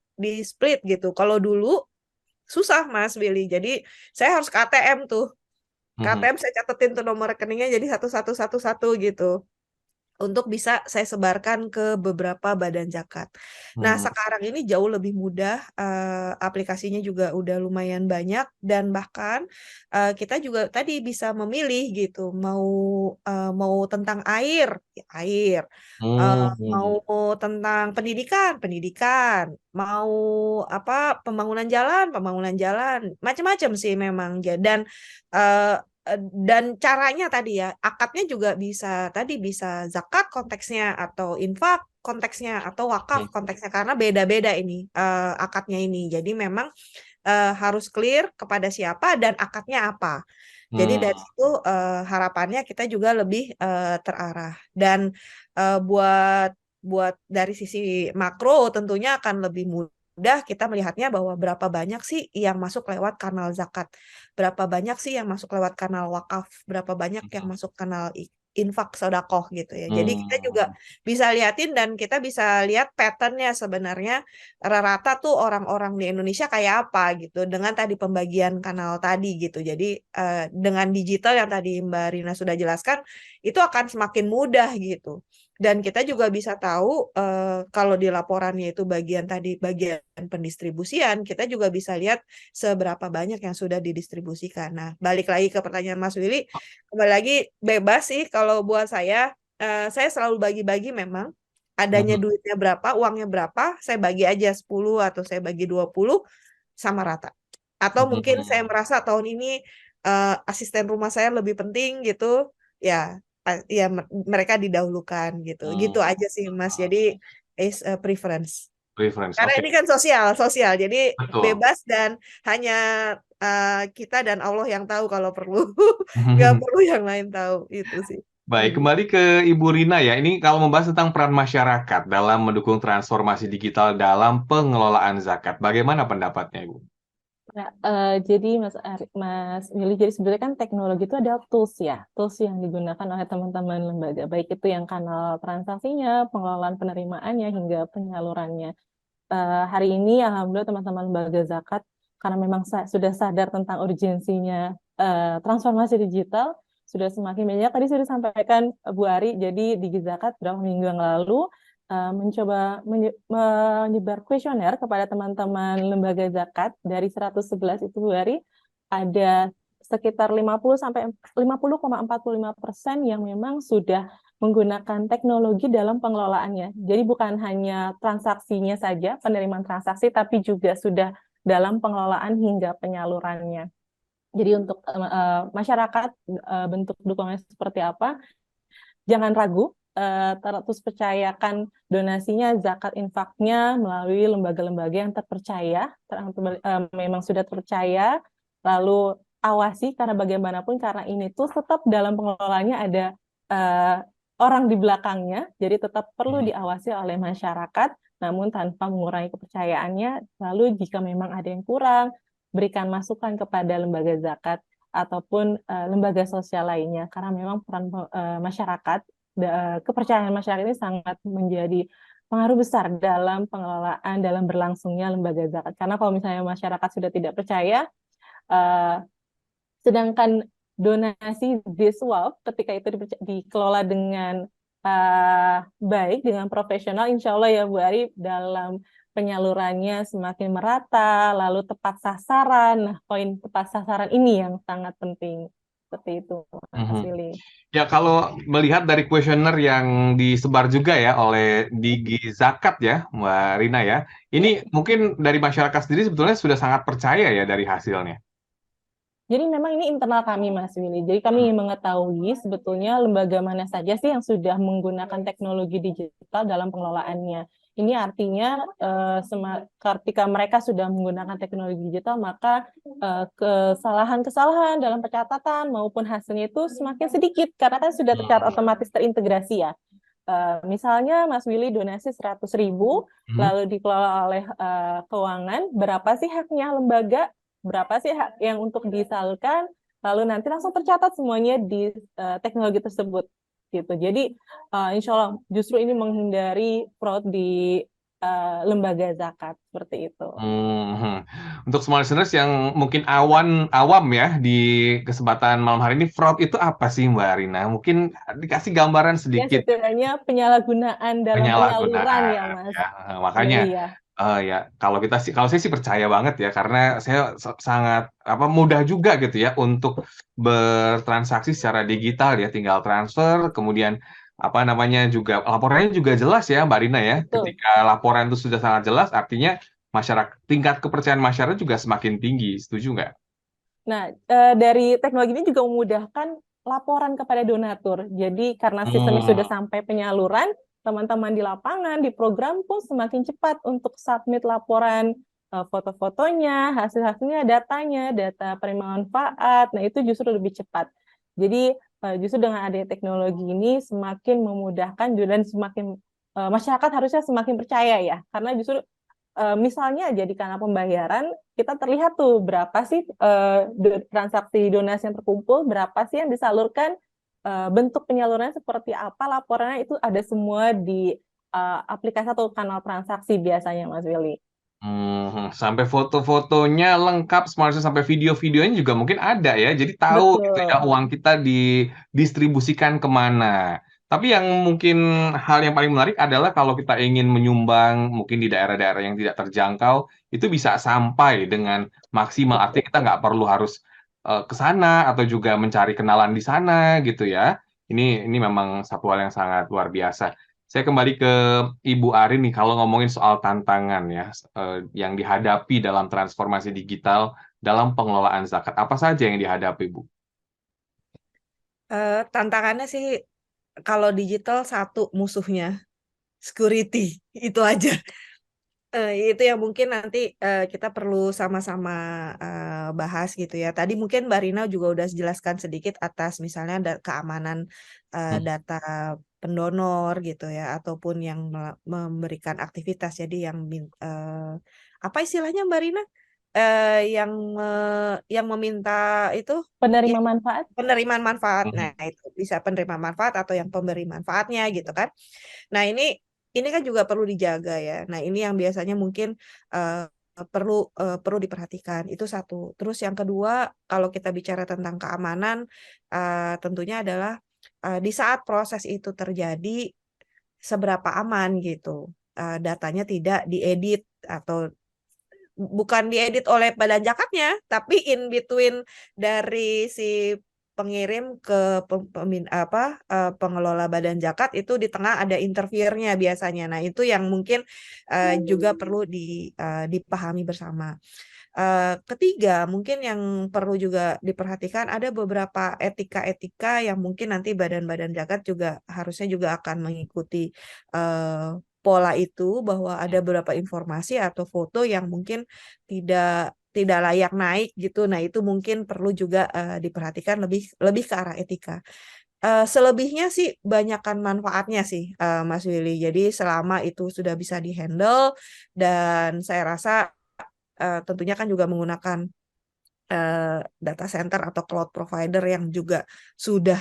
Speaker 4: split gitu. Kalau dulu susah Mas Willy. Jadi saya harus ke ATM tuh. KTM saya catetin tuh nomor rekeningnya jadi satu gitu. Untuk bisa saya sebarkan ke beberapa badan zakat. Nah, sekarang ini jauh lebih mudah, aplikasinya juga udah lumayan banyak, dan bahkan kita juga tadi bisa memilih gitu, mau tentang air, ya air, mau tentang pendidikan, mau pembangunan jalan, macam-macam sih memang. Dan caranya tadi ya, akadnya juga bisa zakat konteksnya, atau infak konteksnya, atau wakaf konteksnya, karena beda-beda ini akadnya ini. Jadi memang harus clear kepada siapa dan akadnya apa. Jadi dari situ harapannya kita juga lebih terarah. Dan buat dari sisi makro tentunya akan lebih mudah kita melihatnya bahwa berapa banyak sih yang masuk lewat kanal zakat, berapa banyak sih yang masuk lewat kanal wakaf, berapa banyak yang masuk kanal infak sedekah gitu ya. Jadi kita juga bisa liatin, dan kita bisa lihat patternnya sebenarnya rata-rata tuh orang-orang di Indonesia kayak apa gitu dengan tadi pembagian kanal tadi gitu. Jadi dengan digital yang tadi Mbak Rina sudah jelaskan, itu akan semakin mudah gitu. Dan kita juga bisa tahu kalau di laporannya itu bagian pendistribusian, kita juga bisa lihat seberapa banyak yang sudah didistribusikan. Nah, balik lagi ke pertanyaan Mas Willy, kembali lagi bebas sih kalau buat saya selalu bagi-bagi memang. Adanya duitnya berapa, uangnya berapa, saya bagi aja 10 atau saya bagi 20 sama rata. Atau mungkin saya merasa tahun ini asisten rumah saya lebih penting gitu, ya mereka didahulukan gitu. Gitu aja sih Mas. Jadi is a preference. Karena ini kan sosial. Jadi
Speaker 2: Betul.
Speaker 4: bebas, dan hanya kita dan Allah yang tahu kalau perlu. Nggak perlu yang lain tahu, itu sih.
Speaker 2: Baik, kembali ke Ibu Rina ya. Ini kalau membahas tentang peran masyarakat dalam mendukung transformasi digital dalam pengelolaan zakat. Bagaimana pendapatnya, Ibu?
Speaker 3: Nah, jadi Mas Willy, jadi sebenarnya kan teknologi itu ada tools yang digunakan oleh teman-teman lembaga, baik itu yang kanal transaksinya, pengelolaan penerimaannya, hingga penyalurannya. Hari ini alhamdulillah teman-teman lembaga zakat, karena memang sudah sadar tentang urgensinya transformasi digital, sudah semakin banyak. Tadi sudah disampaikan Bu Ari, jadi di zakat beberapa minggu yang lalu mencoba menyebar kuesioner kepada teman-teman lembaga zakat. Dari 111 itu Bu Ari, ada sekitar 50,45% yang memang sudah menggunakan teknologi dalam pengelolaannya. Jadi bukan hanya transaksinya saja, penerimaan transaksi, tapi juga sudah dalam pengelolaan hingga penyalurannya. Jadi untuk masyarakat, bentuk dukungannya seperti apa, jangan ragu, terus percayakan donasinya, zakat infaknya melalui lembaga-lembaga yang terpercaya, memang sudah terpercaya, lalu awasi karena bagaimanapun karena ini tuh tetap dalam pengelolaannya ada orang di belakangnya, jadi tetap perlu diawasi oleh masyarakat, namun tanpa mengurangi kepercayaannya. Lalu jika memang ada yang kurang, berikan masukan kepada lembaga zakat ataupun lembaga sosial lainnya, karena memang peran masyarakat, kepercayaan masyarakat ini sangat menjadi pengaruh besar dalam pengelolaan, dalam berlangsungnya lembaga zakat. Karena kalau misalnya masyarakat sudah tidak percaya, sedangkan donasi diswab ketika itu dikelola dengan baik, dengan profesional, insya Allah ya Bu Ari, dalam penyalurannya semakin merata, lalu tepat sasaran. Nah, poin tepat sasaran ini yang sangat penting. Seperti itu, Mas Willy.
Speaker 2: Ya, kalau melihat dari kuesioner yang disebar juga ya oleh Digi Zakat ya, Mbak Rina ya, ini mungkin dari masyarakat sendiri sebetulnya sudah sangat percaya ya dari hasilnya.
Speaker 3: Jadi memang ini internal kami, Mas Willy. Jadi kami ingin mengetahui sebetulnya lembaga mana saja sih yang sudah menggunakan teknologi digital dalam pengelolaannya. Ini artinya ketika mereka sudah menggunakan teknologi digital, maka kesalahan-kesalahan dalam pencatatan maupun hasilnya itu semakin sedikit, karena kan sudah tercatat otomatis terintegrasi ya. Misalnya Mas Willy donasi 100.000, lalu dikelola oleh keuangan, berapa sih haknya lembaga, berapa sih hak yang untuk disalurkan, lalu nanti langsung tercatat semuanya di teknologi tersebut gitu. Jadi insya Allah justru ini menghindari fraud di lembaga zakat seperti itu.
Speaker 2: Untuk semua listeners yang mungkin awam ya di kesempatan malam hari ini, fraud itu apa sih Mbak Rina? Mungkin dikasih gambaran
Speaker 3: Ya,
Speaker 2: sedikit.
Speaker 3: setidaknya penyalahgunaan dalam penyaluran ya Mas
Speaker 2: Ya, makanya
Speaker 3: Willy ya.
Speaker 2: ya kalau saya sih percaya banget ya, karena saya sangat mudah juga gitu ya untuk bertransaksi secara digital ya, tinggal transfer, kemudian juga laporannya juga jelas ya Mbak Rina ya.
Speaker 3: Betul.
Speaker 2: Ketika laporan itu sudah sangat jelas, artinya tingkat kepercayaan masyarakat juga semakin tinggi. Setuju nggak?
Speaker 3: Nah, dari teknologi ini juga memudahkan laporan kepada donatur. Jadi karena sistemnya sudah sampai penyaluran, teman-teman di lapangan, di program pun semakin cepat untuk submit laporan foto-fotonya, hasil-hasilnya, datanya, data penerima manfaat. Nah, itu justru lebih cepat. Jadi justru dengan adanya teknologi ini semakin memudahkan dan semakin masyarakat harusnya semakin percaya ya. Karena justru misalnya aja di kanal pembayaran, kita terlihat tuh berapa sih transaksi donasi yang terkumpul, berapa sih yang disalurkan, bentuk penyalurannya seperti apa, laporannya itu ada semua di aplikasi atau kanal transaksi biasanya, Mas Willy.
Speaker 2: Sampai foto-fotonya lengkap, sampai video-videonya juga mungkin ada ya. Jadi tahu gitu ya uang kita didistribusikan kemana. Tapi yang mungkin hal yang paling menarik adalah kalau kita ingin menyumbang mungkin di daerah-daerah yang tidak terjangkau, itu bisa sampai dengan maksimal. Artinya kita nggak perlu harus ke sana atau juga mencari kenalan di sana gitu ya. Ini memang satu hal yang sangat luar biasa. Saya kembali ke Ibu Arin nih, kalau ngomongin soal tantangan ya, yang dihadapi dalam transformasi digital dalam pengelolaan zakat. Apa saja yang dihadapi, Bu?
Speaker 4: Tantangannya sih kalau digital satu musuhnya security, itu aja. Itu yang mungkin nanti kita perlu sama-sama bahas gitu ya. Tadi mungkin Mbak Rina juga udah jelaskan sedikit atas misalnya keamanan data pendonor gitu ya, ataupun yang memberikan aktivitas. Jadi yang apa istilahnya Mbak Rina? Yang meminta itu
Speaker 3: Penerima manfaat.
Speaker 4: penerimaan manfaat. Nah, itu bisa penerima manfaat atau yang pemberi manfaatnya gitu kan. Nah, ini kan juga perlu dijaga ya. Nah, ini yang biasanya mungkin perlu diperhatikan. Itu satu. Terus yang kedua, kalau kita bicara tentang keamanan, tentunya adalah di saat proses itu terjadi, seberapa aman gitu. Datanya tidak diedit atau bukan diedit oleh badan zakatnya, tapi in between dari si pengirim ke pengelola badan zakat, itu di tengah ada interviewernya biasanya. Nah, itu yang mungkin juga perlu dipahami bersama. Ketiga, mungkin yang perlu juga diperhatikan ada beberapa etika-etika yang mungkin nanti badan-badan zakat juga harusnya juga akan mengikuti pola itu, bahwa ada beberapa informasi atau foto yang mungkin tidak layak naik gitu. Nah, itu mungkin perlu juga diperhatikan lebih ke arah etika. Selebihnya sih banyakkan manfaatnya sih, Mas Willy. Jadi selama itu sudah bisa dihandle, dan saya rasa tentunya kan juga menggunakan data center atau cloud provider yang juga sudah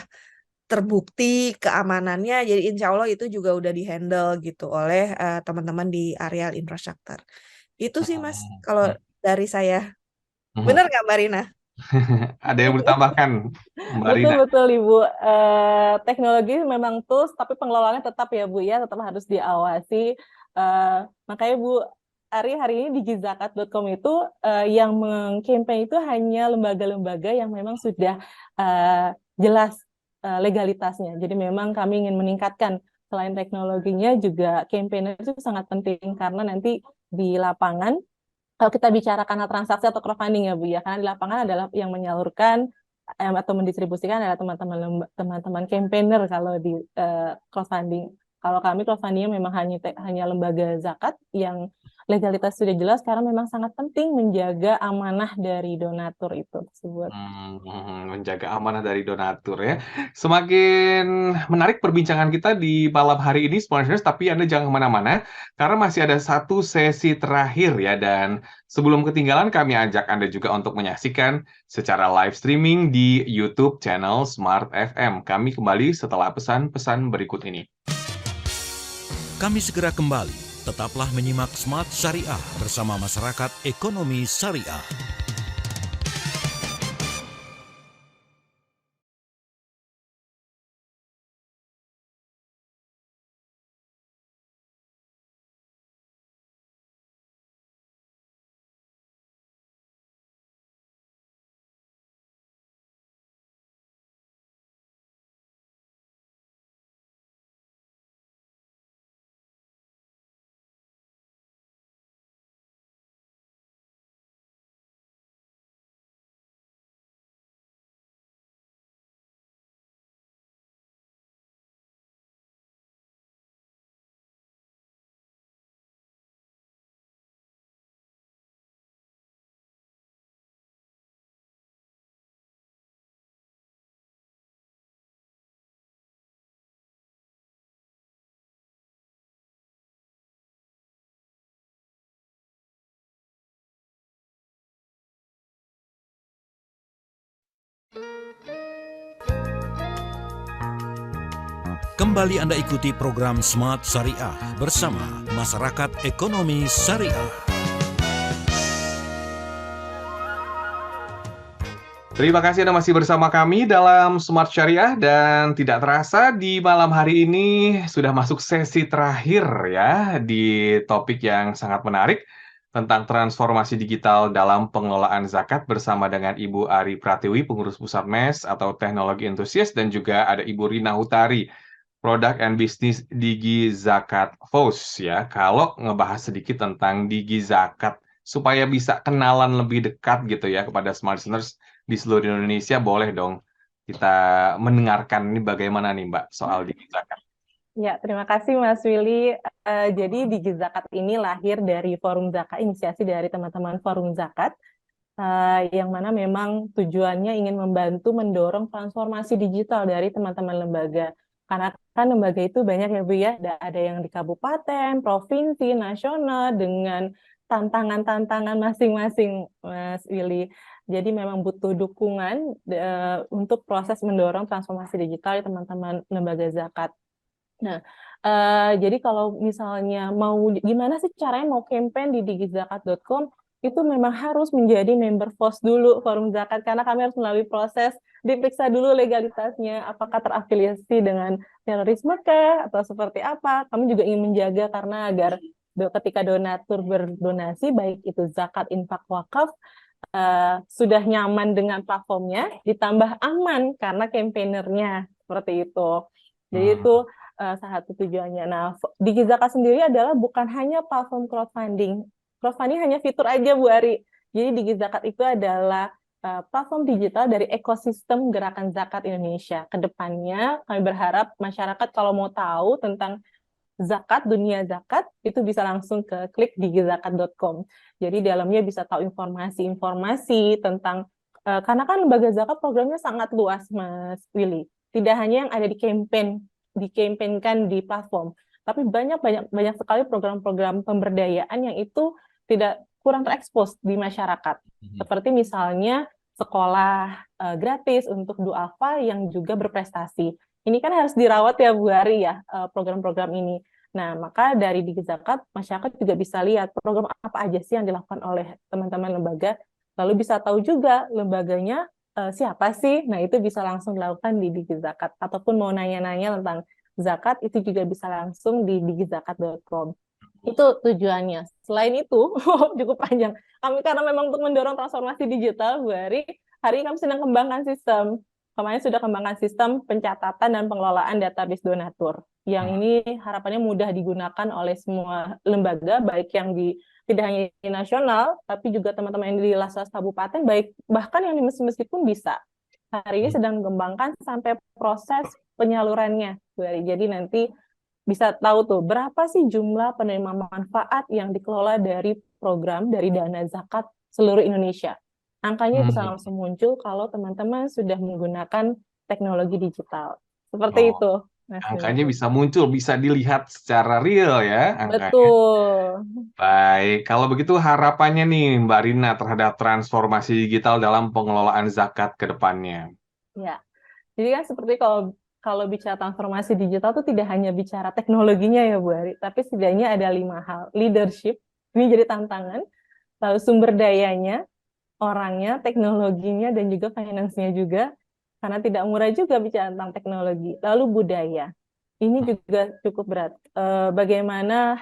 Speaker 4: terbukti keamanannya, jadi insya Allah itu juga udah dihandle gitu oleh teman-teman di areal infrastruktur. Itu sih Mas, kalau dari saya.
Speaker 2: Mhm.
Speaker 4: Benar nggak Mbak Rina?
Speaker 2: Ada yang bertambahkan, Mbak Rina?
Speaker 3: Betul Ibu. Teknologi memang tools, tapi pengelolaannya tetap ya Bu ya, tetap harus diawasi. Makanya Bu Ari hari ini di gizakat.com itu yang meng-campaign itu hanya lembaga-lembaga yang memang sudah jelas legalitasnya. Jadi memang kami ingin meningkatkan, selain teknologinya juga campaign itu sangat penting, karena nanti di lapangan, kalau kita bicara kanal transaksi atau crowdfunding ya Bu ya, karena di lapangan adalah yang menyalurkan atau mendistribusikan adalah teman-teman campaigner kalau di crowdfunding. Kalau kami crowdfundingnya memang hanya lembaga zakat yang legalitas sudah jelas, karena memang sangat penting menjaga amanah dari donatur itu tersebut.
Speaker 2: Menjaga amanah dari donatur ya. Semakin menarik perbincangan kita di malam hari ini, sponsors, tapi Anda jangan kemana-mana, karena masih ada satu sesi terakhir ya, dan sebelum ketinggalan kami ajak Anda juga untuk menyaksikan secara live streaming di YouTube channel Smart FM. Kami kembali setelah pesan-pesan berikut ini.
Speaker 1: Kami segera kembali. Tetaplah menyimak Smart Syariah bersama Masyarakat Ekonomi Syariah. Kembali Anda ikuti program Smart Syariah bersama Masyarakat Ekonomi Syariah.
Speaker 2: Terima kasih Anda masih bersama kami dalam Smart Syariah, dan tidak terasa di malam hari ini sudah masuk sesi terakhir ya di topik yang sangat menarik tentang transformasi digital dalam pengelolaan zakat bersama dengan Ibu Ari Pratiwi, pengurus pusat MES atau teknologi entusias, dan juga ada Ibu Rina Hutari, Product and Business Digi Zakat FOS ya. Kalau ngebahas sedikit tentang Digi Zakat supaya bisa kenalan lebih dekat gitu ya kepada smart listeners di seluruh Indonesia, boleh dong kita mendengarkan ini bagaimana nih Mbak soal Digi Zakat.
Speaker 3: Ya, terima kasih Mas Willy. Jadi Digi Zakat ini lahir dari Forum Zakat, inisiasi dari teman-teman Forum Zakat, yang mana memang tujuannya ingin membantu mendorong transformasi digital dari teman-teman lembaga. Karena kan lembaga itu banyak ya Bu ya, ada yang di kabupaten, provinsi, nasional, dengan tantangan-tantangan masing-masing Mas Willy. Jadi memang butuh dukungan untuk proses mendorong transformasi digital di teman-teman lembaga zakat. Nah, jadi kalau misalnya gimana sih caranya mau campaign di digizakat.com, itu memang harus menjadi member FOS dulu, Forum Zakat, karena kami harus melalui proses diperiksa dulu legalitasnya, apakah terafiliasi dengan terorisme kah, atau seperti apa. Kami juga ingin menjaga, karena agar ketika donatur berdonasi, baik itu zakat, infak, wakaf, sudah nyaman dengan platformnya, ditambah aman karena campaignernya seperti itu. Jadi itu salah satu tujuannya. Nah, Digizaka sendiri adalah bukan hanya platform crowdfunding. Crowdfunding hanya fitur aja, Bu Ari. Jadi Digizakat itu adalah platform digital dari ekosistem gerakan zakat Indonesia. Kedepannya kami berharap masyarakat kalau mau tahu tentang zakat, dunia zakat, itu bisa langsung ke klik digizakat.com. Jadi di dalamnya bisa tahu informasi-informasi tentang, karena kan lembaga zakat programnya sangat luas, Mas Willy. Tidak hanya yang ada di-campaignkan di platform, tapi banyak sekali program-program pemberdayaan yang itu tidak kurang terekspos di masyarakat. Seperti misalnya sekolah gratis untuk duafa yang juga berprestasi. Ini kan harus dirawat ya Bu Ari ya, program-program ini. Nah, maka dari Digizakat, masyarakat juga bisa lihat program apa aja sih yang dilakukan oleh teman-teman lembaga, lalu bisa tahu juga lembaganya siapa sih. Nah, itu bisa langsung dilakukan di Digizakat. Ataupun mau nanya-nanya tentang zakat, itu juga bisa langsung di digizakat.com. Itu tujuannya. Selain itu, cukup panjang. Kami karena memang untuk mendorong transformasi digital, Bu Ari, hari ini kami sedang kembangkan sistem. Kemarin sudah kembangkan sistem pencatatan dan pengelolaan database donatur. Yang ini harapannya mudah digunakan oleh semua lembaga, baik yang tidak hanya di nasional, tapi juga teman-teman yang di Laslas Kabupaten, bahkan yang di masjid-masjid pun bisa. Hari ini sedang dikembangkan sampai proses penyalurannya. Jadi nanti bisa tahu tuh berapa sih jumlah penerima manfaat yang dikelola dari program, dari dana zakat seluruh Indonesia. Angkanya bisa langsung muncul kalau teman-teman sudah menggunakan teknologi digital. Seperti itu.
Speaker 2: Angkanya bisa muncul, bisa dilihat secara real ya angkanya.
Speaker 3: Betul.
Speaker 2: Baik, kalau begitu harapannya nih Mbak Rina terhadap transformasi digital dalam pengelolaan zakat ke depannya.
Speaker 3: Ya, jadi kan seperti kalau bicara transformasi digital itu tidak hanya bicara teknologinya ya Bu Ari, tapi setidaknya ada 5 hal. Leadership, ini jadi tantangan, lalu sumber dayanya, orangnya, teknologinya, dan juga finance-nya juga, karena tidak murah juga bicara tentang teknologi. Lalu budaya, ini juga cukup berat. Bagaimana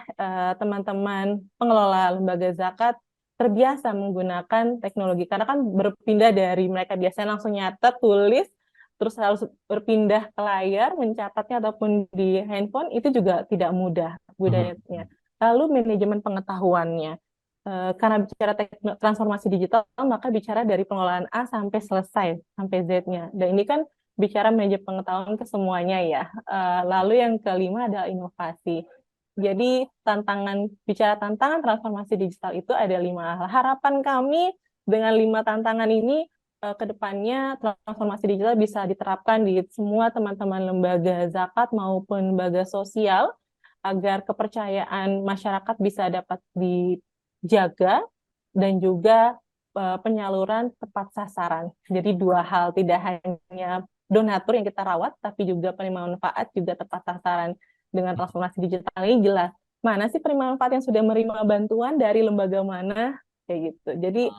Speaker 3: teman-teman pengelola lembaga zakat terbiasa menggunakan teknologi, karena kan berpindah dari mereka biasanya langsung nyatet, tulis, terus harus berpindah ke layar, mencatatnya ataupun di handphone, itu juga tidak mudah budayanya. Lalu manajemen pengetahuannya. Karena bicara transformasi digital, maka bicara dari pengelolaan A sampai selesai, sampai Z-nya. Dan ini kan bicara manajemen pengetahuan ke semuanya ya. Lalu yang kelima adalah inovasi. Jadi bicara tantangan transformasi digital itu ada 5 hal. Harapan kami dengan 5 tantangan ini, ke depannya transformasi digital bisa diterapkan di semua teman-teman lembaga zakat maupun lembaga sosial, agar kepercayaan masyarakat bisa dapat dijaga, dan juga penyaluran tepat sasaran. Jadi 2 hal, tidak hanya donatur yang kita rawat, tapi juga penerima manfaat juga tepat sasaran. Dengan transformasi digital ini jelas, mana sih penerima manfaat yang sudah menerima bantuan dari lembaga mana, kayak gitu. Jadi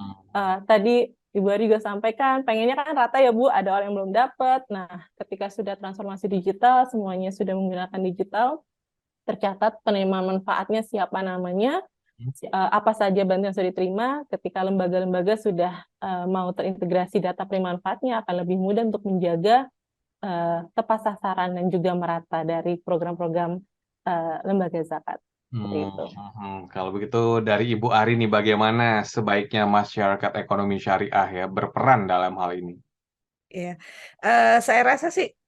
Speaker 3: tadi Ibu Ari juga sampaikan, pengennya kan rata ya Bu, ada orang yang belum dapat. Nah, ketika sudah transformasi digital, semuanya sudah menggunakan digital, tercatat penerima manfaatnya siapa namanya, apa saja bantuan yang sudah diterima. Ketika lembaga-lembaga sudah mau terintegrasi data penerima manfaatnya, akan lebih mudah untuk menjaga tepat sasaran dan juga merata dari program-program lembaga zakat. Seperti itu.
Speaker 2: Kalau begitu dari Ibu Ari nih, bagaimana sebaiknya masyarakat ekonomi syariah ya berperan dalam hal ini?
Speaker 4: Ya, saya rasa sih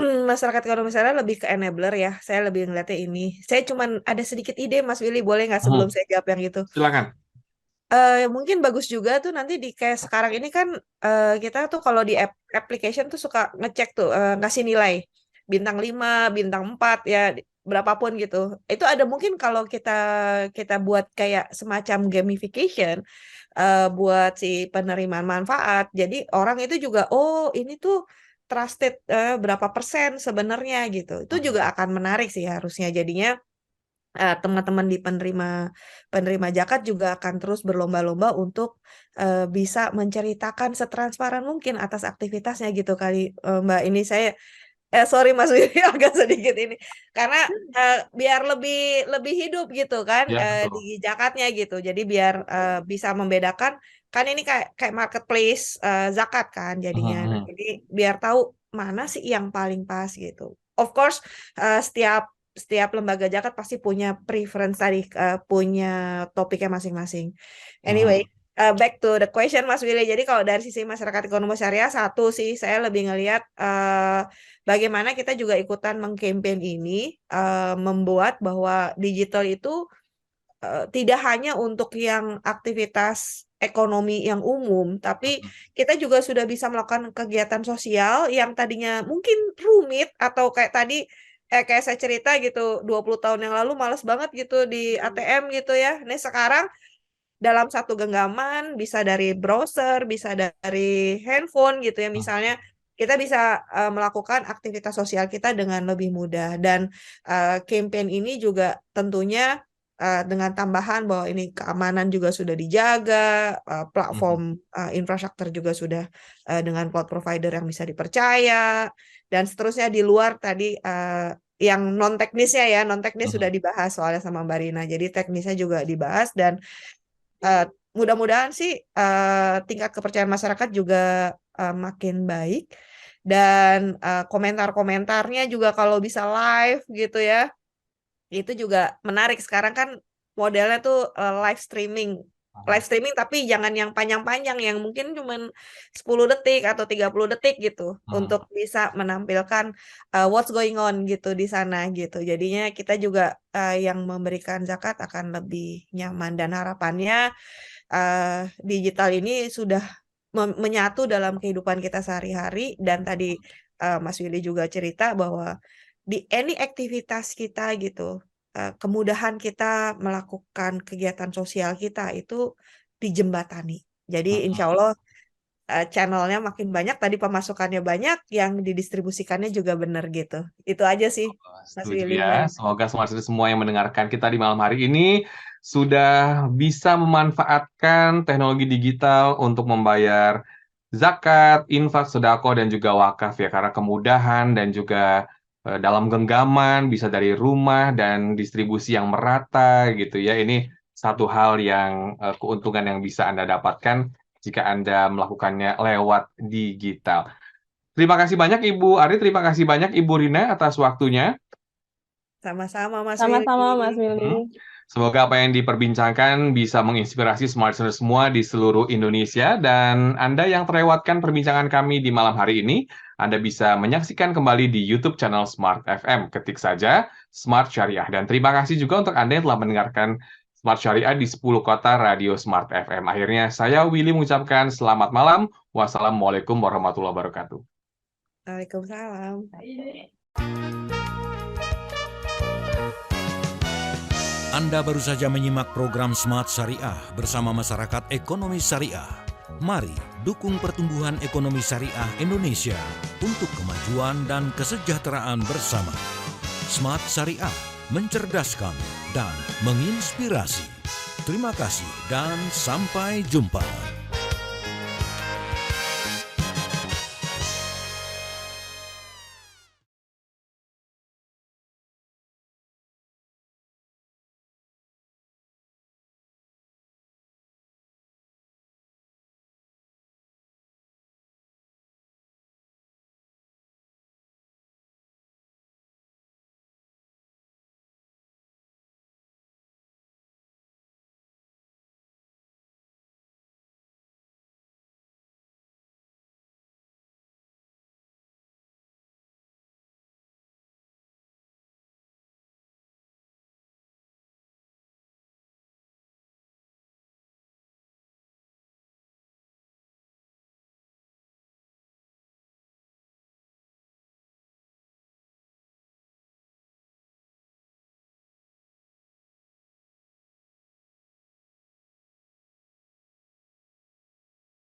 Speaker 4: masyarakat ekonomi syariah lebih ke enabler ya. Saya lebih ngeliatnya ini. Saya cuman ada sedikit ide, Mas Willy, boleh nggak sebelum saya jawab yang itu?
Speaker 2: Silakan.
Speaker 4: Mungkin bagus juga tuh nanti di kayak sekarang ini kan kita tuh kalau di application tuh suka ngecek tuh ngasih nilai bintang 5, bintang 4 ya berapapun gitu. Itu ada mungkin kalau kita buat kayak semacam gamification buat si penerimaan manfaat. Jadi orang itu juga oh ini tuh trusted berapa persen sebenarnya gitu. Itu juga akan menarik sih harusnya jadinya. Teman-teman di penerima zakat juga akan terus berlomba-lomba untuk bisa menceritakan setransparan mungkin atas aktivitasnya gitu kali Mbak. Ini saya Sorry Mas Willy agak sedikit ini karena biar lebih hidup gitu kan
Speaker 2: Ya, betul.
Speaker 4: di zakatnya gitu. Jadi biar bisa membedakan kan ini kayak marketplace zakat kan jadinya. Nah,
Speaker 2: Mhm.
Speaker 4: jadi biar tahu mana sih yang paling pas gitu. Of course setiap lembaga zakat pasti punya preference tadi punya topiknya masing-masing. Anyway,
Speaker 2: Mhm.
Speaker 4: back to the question Mas Willy. Jadi kalau dari sisi masyarakat ekonomi syariah satu sih saya lebih ngelihat bagaimana kita juga ikutan mengkampanye ini membuat bahwa digital itu tidak hanya untuk yang aktivitas ekonomi yang umum, tapi kita juga sudah bisa melakukan kegiatan sosial yang tadinya mungkin rumit atau kayak tadi kayak saya cerita gitu 20 tahun yang lalu males banget gitu di ATM gitu ya. Ini sekarang dalam satu genggaman bisa dari browser, bisa dari handphone gitu ya misalnya kita bisa melakukan aktivitas sosial kita dengan lebih mudah dan campaign ini juga tentunya dengan tambahan bahwa ini keamanan juga sudah dijaga, platform infrastruktur juga sudah dengan cloud provider yang bisa dipercaya dan seterusnya di luar tadi yang non teknisnya ya non teknis sudah dibahas soalnya sama Mbak Rina jadi teknisnya juga dibahas dan mudah-mudahan sih tingkat kepercayaan masyarakat juga makin baik dan komentar-komentarnya juga kalau bisa live gitu ya itu juga menarik sekarang kan modelnya tuh live streaming tapi jangan yang panjang-panjang yang mungkin cuma 10 detik atau 30 detik gitu untuk bisa menampilkan what's going on gitu di sana gitu. Jadinya kita juga yang memberikan zakat akan lebih nyaman dan harapannya digital ini sudah menyatu dalam kehidupan kita sehari-hari dan tadi Mas Willy juga cerita bahwa di any aktivitas kita gitu kemudahan kita melakukan kegiatan sosial kita itu dijembatani. Jadi insya Allah channelnya makin banyak, tadi pemasukannya banyak, yang didistribusikannya juga benar gitu. Itu aja sih, Mas
Speaker 2: Setuju
Speaker 4: Willy.
Speaker 2: ya. Semoga semua yang mendengarkan kita di malam hari ini sudah bisa memanfaatkan teknologi digital untuk membayar zakat, infak, sedekah, dan juga wakaf ya. Karena kemudahan dan juga dalam genggaman, bisa dari rumah dan distribusi yang merata gitu ya. Ini satu hal yang keuntungan yang bisa Anda dapatkan jika Anda melakukannya lewat digital. Terima kasih banyak Ibu Ari, terima kasih banyak Ibu Rina atas waktunya.
Speaker 4: Sama-sama, Mas
Speaker 3: Sama-sama Mas
Speaker 4: Willy.
Speaker 3: Willy.
Speaker 2: Semoga apa yang diperbincangkan bisa menginspirasi smart listener semua di seluruh Indonesia. Dan Anda yang terlewatkan perbincangan kami di malam hari ini, Anda bisa menyaksikan kembali di YouTube channel Smart FM. Ketik saja Smart Syariah. Dan terima kasih juga untuk Anda yang telah mendengarkan Smart Syariah di 10 kota radio Smart FM. Akhirnya saya Willy mengucapkan selamat malam. Wassalamualaikum warahmatullahi wabarakatuh.
Speaker 4: Waalaikumsalam.
Speaker 1: Anda baru saja menyimak program Smart Syariah bersama Masyarakat Ekonomi Syariah. Mari dukung pertumbuhan ekonomi syariah Indonesia untuk kemajuan dan kesejahteraan bersama. Smart Syariah, mencerdaskan dan menginspirasi. Terima kasih dan sampai jumpa.